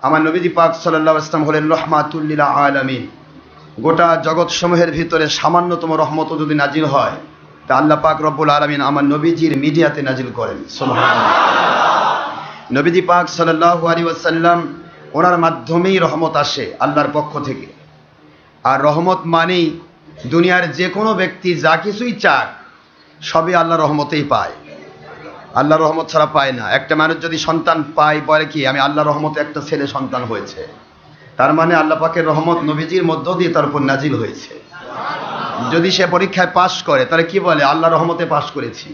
আমার নবীজি পাক সাল্লাল্লাহু আলাইহি ওয়াসাল্লাম হলেন রাহমাতুল লিল আলামিন। গোটা জগৎ সমূহের ভিতরে সামান্যতম রহমত যদি নাজিল হয় তা আল্লাহ পাক রব্বুল আলামিন আমার নবীজির মিডিয়াতে নাজিল করেন। সুবহানাল্লাহ। নবীজি পাক সাল্লাল্লাহু আলাইহি ওয়াসাল্লাম ওনার মাধ্যমেই রহমত আসে আল্লাহর পক্ষ থেকে। আর রহমত মানেই দুনিয়ার যে কোনো ব্যক্তি যা কিছুই চাক সবই আল্লাহর রহমতেই পায়, আল্লাহর রহমত ছাড়া পায় না। একটা মানুষ যদি সন্তান পায় বলে কি আমি আল্লাহর রহমতে একটা ছেলে সন্তান হয়েছে, তার মানে আল্লাহ পাকের রহমত নবীজির মধ্য দিয়ে তার উপর নাজিল হয়েছে। যদি সে পরীক্ষায় পাশ করে তাহলে কি বলে আল্লাহর রহমতে পাশ করেছি।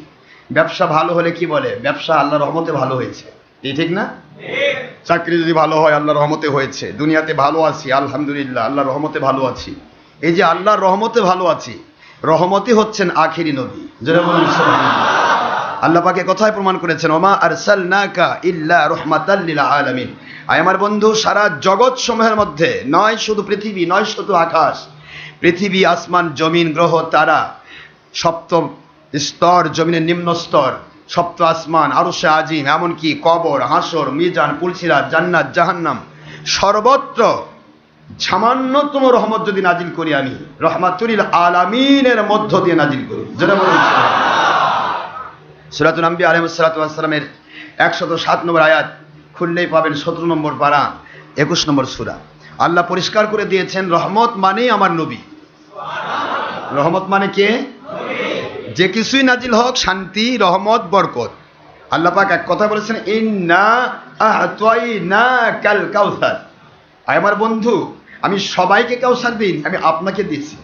ব্যবসা ভালো হলে কি বলে ব্যবসা আল্লাহর রহমতে ভালো হয়েছে। এই ঠিক না? চাকরি যদি ভালো হয় আল্লাহর রহমতে হয়েছে। দুনিয়াতে ভালো আছি আলহামদুলিল্লাহ আল্লাহর রহমতে ভালো আছি। এই যে আল্লাহর রহমতে ভালো আছি, রহমতই হচ্ছেন আখিরি নবী। যারা বলেন সুবহানাল্লাহ। আল্লাহ পাকে কথায় প্রমাণ করেছেন ওমা আরসালনাকা ইল্লা রাহমাতাল লিল আলামিন। আয় আমার বন্ধু, সারা জগৎ সমূহের মধ্যে নয় শুধু পৃথিবী, নয় শুধু আকাশ, পৃথিবী, আসমান, জমিন, গ্রহ, তারা, সপ্ত স্তর, জমিনের নিম্ন স্তর, সপ্ত আসমান, আরশে আজিম, এমনকি কবর, হাসর, মিজান, পুলসিরাত, জান্নাত, জাহান্নাম, সর্বত্র সামান্যতম রহমত যদি নাজিল করি আমি রাহমাতুল লিল আলামিনের মধ্য দিয়ে নাজিল করি। যারা বলেন সূরাতুল আম্বিয়া আলাইহিস সালাতু ওয়াস সালামের 107 নম্বর আয়াত খুললেই পাবেন 17 নম্বর পারা 21 নম্বর সূরা। আল্লাহ পরিষ্কার করে দিয়েছেন রহমত মানে আমার নবী। রহমত মানে কে? যে কিছুই নাজিল হোক শান্তি, রহমত, বরকত। আল্লাহ পাক এক কথা বলেছেন ইন্না আ'তাইনাকাল কাউসার। আমার বন্ধু, আমি সবাইকে কাউসার দিই, আমি আপনাকে দিয়েছি,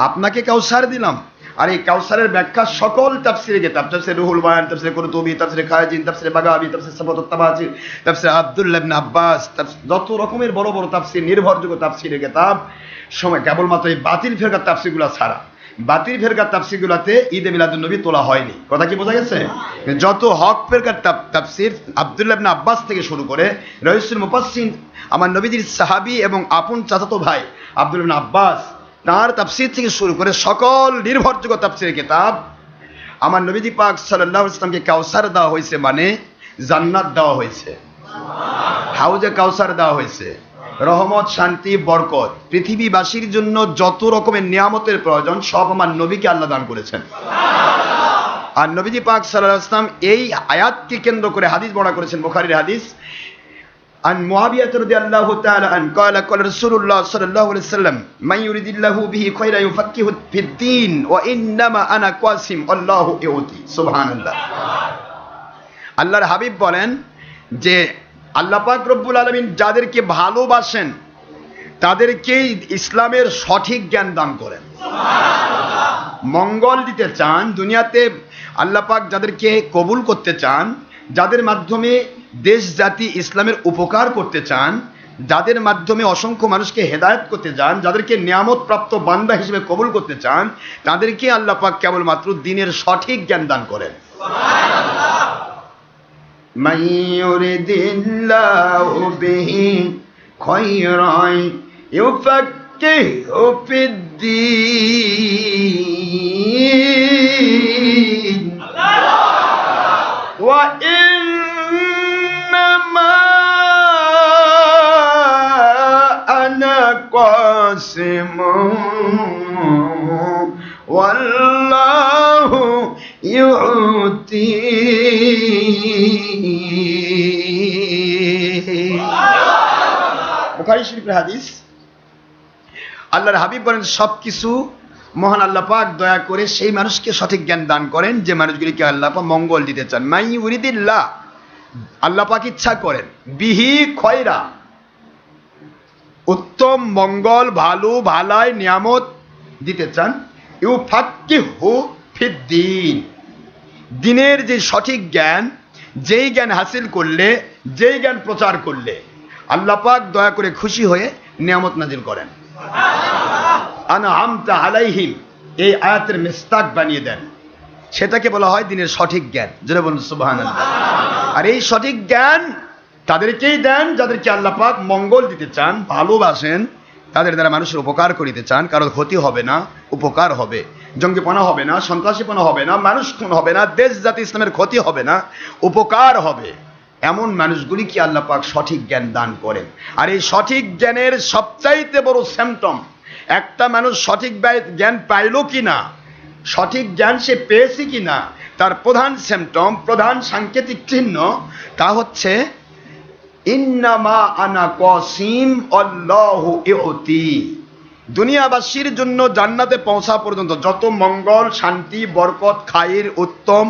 আপনাকে কাউসার দিলাম। আর এই কাউসারের ব্যাখ্যা সকল তাফসিরে কিতাব, তাফসিরে রুহুল বায়ান, তাফসিরে কুরতুবী, তাফসিরে খাজিন, তাফসিরে বাগাবী, তাফসিরে সাফাতুত তাবাজি, তাফসিরে আব্দুল্লাহ ইবনে আব্বাস, যত রকমের বড় বড় তাফসির, নির্ভরযোগ্য তাফসিরে কিতাব সময় কেবলমাত্র এই বাতিল ফেরকার তাফসিরগুলো ছাড়া, বাতিল ফেরকার তাফসিরগুলোতে ঈদে মিলাদুন নবী তোলা হয়নি। কথা কি বোঝা গেছে? যত হক ফেরকার তাফসির আব্দুল্লাহ ইবনে আব্বাস থেকে শুরু করে রাইসুল মুফাসসির আমার নবীজির সাহাবী এবং আপন চাচাতো ভাই আব্দুল্লাহ ইবনে আব্বাস, তার তাফসির থেকে শুরু করে সকল নির্ভরযোগ্য তাফসিরের কিতাব আমার নবীজি পাক সাল্লাল্লাহু আলাইহি ওয়াসাল্লামকে কাউসার দেওয়া হয়েছে মানে জান্নাত দেওয়া হয়েছে, হাউজে কাউসার দেওয়া হয়েছে, রহমত, শান্তি, বরকত, পৃথিবীবাসীর জন্য যত রকমের নিয়ামতের প্রয়োজন সব আমার নবীকে আল্লাহ দান করেছেন। আর নবীজি পাক সাল্লাল্লাহু আলাইহি ওয়াসাল্লাম এই আয়াতকে কেন্দ্র করে হাদিস বর্ণনা করেছেন, বুখারীর হাদিস। عن معاوية رضي الله تعالى عنه قال قال رسول الله صلى الله عليه وسلم من يريد الله به خيرا يفقهه في الدين وإنما أنا قاسم الله يؤتي سبحان الله। আল্লাহর হাবিব বলেন যে আল্লাহ পাক রব্বুল আলামিন যাদেরকে ভালোবাসেন তাদেরকেই ইসলামের সঠিক জ্ঞান দান করেন। মঙ্গল দিতে চান দুনিয়াতে, আল্লাহ পাক যাদেরকে কবুল করতে চান, যাদের মাধ্যমে দেশ জাতি ইসলামের উপকার করতে চান, যাদের মাধ্যমে অসংখ্য মানুষকে হেদায়েত করতে চান, যাদেরকে নিয়ামত প্রাপ্ত বান্দা হিসেবে কবুল করতে চান, তাদেরকে আল্লাহ পাক কেবলমাত্র দ্বীনের সঠিক জ্ঞান দান করেন। মান ইউরিদিল্লাহু বিহি খায়রান ইউফাক্কিহু ফিদ্দীন ওয়া قاسم والله يؤتي। বুখারী শরীফের হাদিস। আল্লাহর হাবিব বলেন সবকিছু মহান আল্লাহ পাক দয়া করে সেই মানুষকে সঠিক জ্ঞান দান করেন যে মানুষগুলিকে আল্লাহ পাক মঙ্গল দিতে চান। মাই ইউরিদিল্লাহ, আল্লাহ পাক ইচ্ছা করেন, বিহি খয়রা, উত্তম মঙ্গল, ভালো ভালাই নিয়ামত দিতে চান, ইউফাক্কিহু ফিদ্দীন, দ্বীনের যে সঠিক জ্ঞান, যেই জ্ঞান হাসিল করলে, যেই জ্ঞান প্রচার করলে আল্লাহ পাক দয়া করে খুশি হয়ে নিয়ামত নাজিল করেন। আনআমতা আলাইহিম, এই আয়াতের মিস্তাক বানিয়ে দেন, সেটাকে বলা হয় দ্বীনের সঠিক জ্ঞান। যারা বলুন সুবহানাল্লাহ। আর এই সঠিক জ্ঞান তাদেরকেই দেন যাদেরকে আল্লাহ পাক মঙ্গল দিতে চান, ভালোবাসেন, তাদের দ্বারা মানুষের উপকার করিতে চান। কারোর ক্ষতি হবে না, উপকার হবে, জঙ্গিপনা হবে না, সন্ত্রাসীপনা হবে না, মানুষ খুন হবে না, দেশ জাতি ইসলামের ক্ষতি হবে না, উপকার হবে। এমন মানুষগুলি কি আল্লাহ পাক সঠিক জ্ঞান দান করেন। আর এই সঠিক জ্ঞানের সবচাইতে বড় সিম্পটম, একটা মানুষ সঠিক জ্ঞান পাইল কিনা, সঠিক জ্ঞান সে পেয়েছে কিনা, তার প্রধান সিম্পটম, প্রধান সাংকেতিক চিহ্ন, তা হচ্ছে ইন্নামা আনা কাসিম আল্লাহু ইউতি। দুনিয়াবাসীর জন্য জান্নাতে পৌঁছা পর্যন্ত যত মঙ্গল, শান্তি, বরকত, খাইর, উত্তম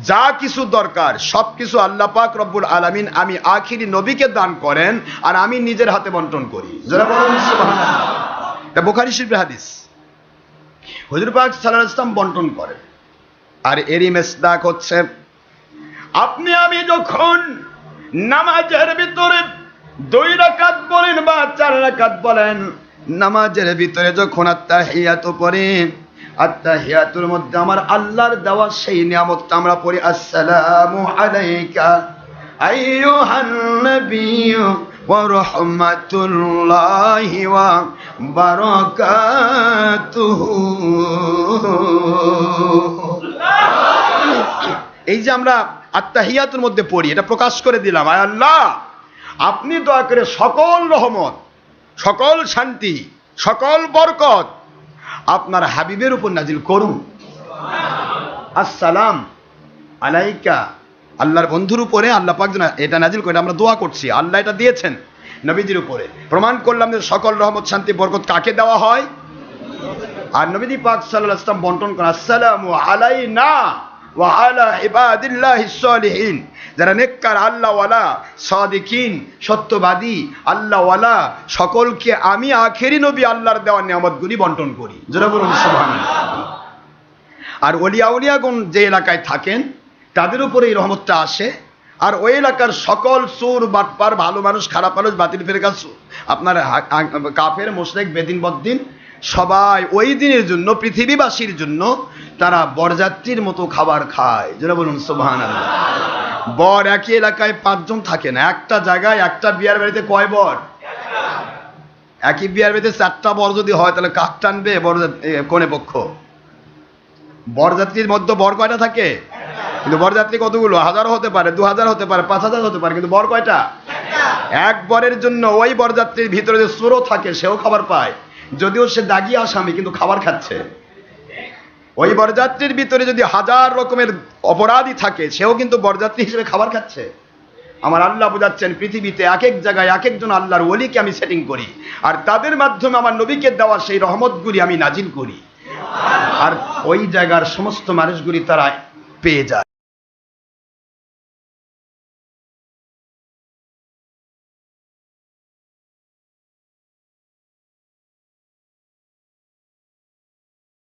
যা কিছু দরকার সবকিছু আল্লাহ পাক রব্বুল আলামিন আমি আখিরি নবীকে দান করেন, আর আমি নিজের হাতে বন্টন করি। যারা বলেন সুবহানাল্লাহ। এটা বুখারী শরীফের হাদিস। হুজুর পাক সাল্লাল্লাহু আলাইহি ওয়াসাল্লাম বন্টন করেন। আর এরই মেসদাক হচ্ছে আপনি আমি যখন নামাজের ভিতরে 2 রাকাত বলেন বা 4 রাকাত বলেন, নামাজের ভিতরে যখন আত্তাহিয়াত পড়ি, আত্তাহিয়াতুর মধ্যে আমার আল্লাহর দেওয়া সেই নিয়ামতটা আমরা পড়ি, আসসালামু আলাইকা আইয়ুহান নাবিয়্যু ওয়া রাহমাতুল্লাহি ওয়া বারাকাতুহু। এই যে আমরা আত্তাহিয়াতুর মধ্যে পড়ি, এটা প্রকাশ করে দিলাম, আয় আল্লাহ আপনি দয়া করে সকল রহমত, সকল শান্তি, সকল বরকত আপনার হাবিবের উপর নাজিল করুন। আসসালাম আলাইকা, আল্লাহর বন্ধুর উপরে আল্লাহ পাক যেন এটা নাজিল করে, আমরা দোয়া করছি, আল্লাহ এটা দিয়েছেন নবীজির উপরে। প্রমাণ করলাম যে সকল রহমত, শান্তি, বরকত কাকে দেওয়া হয়? আর নবীজি পাক সাল্লাল্লাহু আলাইহি ওয়াসাল্লাম বন্টন করেন, আসসালামু আলাইনা ওয়া আলা ইবাদিল্লাহিস সালিহিন। যারা নেককার, আল্লাহওয়ালা, সাদিকিন, সত্যবাদী, আল্লাহওয়ালা সকলকে আমি আখেরি নবী আল্লাহর দেওয়া নিয়ামতগুলি বন্টন করি। যারা বলুন সুবহানাল্লাহ। আর ওলিয়াগণ যে এলাকায় থাকেন তাদের উপরে এই রহমতটা আসে। আর ওই এলাকার সকল সুর, বাটপার, ভালো মানুষ, খারাপ মানুষ, বাতিল ফেরেকা, আপনার কাফের, মুশরিক, বেদিন, বদ্দিন, সবাই ওই দিনের জন্য, পৃথিবীবাসীর জন্য তারা বরযাত্রীর মতো খাবার খায়। যারা বলুন সুবহানাল্লাহ। বর একই এলাকায় 5 জন থাকে না, একটা জায়গায় একটা বিয়ার বাড়িতে কয় বর? একই বিয়ার বাড়িতে 4টা বর যদি হয় তাহলে কাক টানবে কোনে পক্ষ? বরযাত্রীর মধ্যে বর কয়টা থাকে? কিন্তু বরযাত্রী কতগুলো? 1000 হতে পারে, 2000 হতে পারে, 5000 হতে পারে, কিন্তু বর কয়টা? এক বরের জন্য ওই বরযাত্রীর ভিতরে যে চোরও থাকে সেও খাবার পায়, যদিও সে দাগি আসামি কিন্তু খাবার খাচ্ছে। ওই বরযাত্রীর ভিতরে যদি 1000 রকমের অপরাধী থাকে সেও কিন্তু বরযাত্রী হিসেবে খাবার খাচ্ছে। আমার আল্লাহ বুঝাচ্ছেন পৃথিবীতে এক এক জায়গায় এক একজন আল্লাহর ওলিকে আমি সেটিং করি, আর তাদের মাধ্যমে আমার নবীকে দেওয়া সেই রহমতগুলি আমি নাজিল করি, আর ওই জায়গার সমস্ত মানুষগুলি তারা পেয়ে যায়।